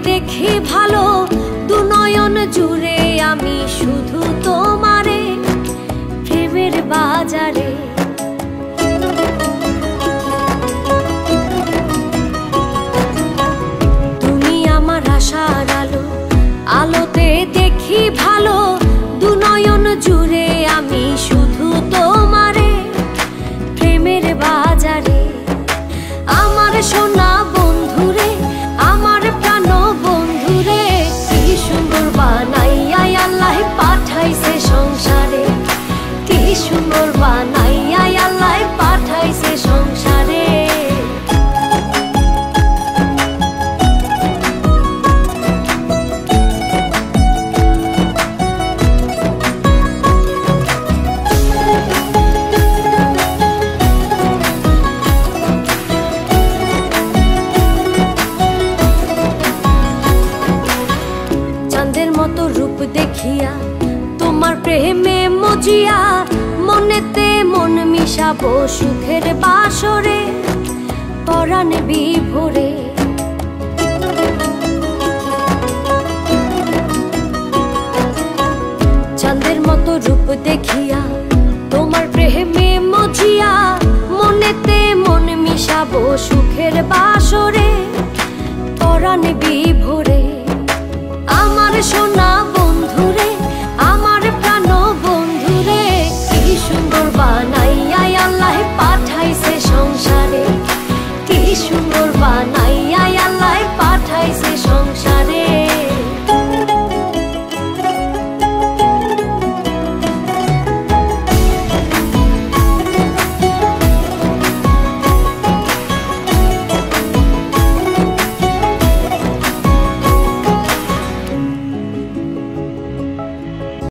দেখি ভালো দু নয়ন জুড়ে আমি শুধু তোমারে প্রেমের বাজারে। তুমি আমার আশার আলো, আলোতে দেখি ভালো দু নয়ন জুড়ে আমি শুধু তোমারে প্রেমের বাজারে। আমার সোনা বন্ধুরে, আমার প্রাণ বন্ধুরে, কি সুন্দর বানাইয়া আল্লাহ পাঠাইছে সংসারে, কি সুন্দর বানাইয়া আল্লাহ পাঠাইছে সংসারে। চাঁদের মতো রূপ দেখিয়া তোমার প্রেমে মজিয়া মনেতে মন মিশাবো সুখের বাসরে পরাণ বিভোরে। চাঁদের মতো রূপ দেখিয়া তোমার প্রেমে মজিয়া মনেতে মন মিশাবো সুখের বাসরে পরাণ বিভোরে। আমার সোনা বন্ধুরে,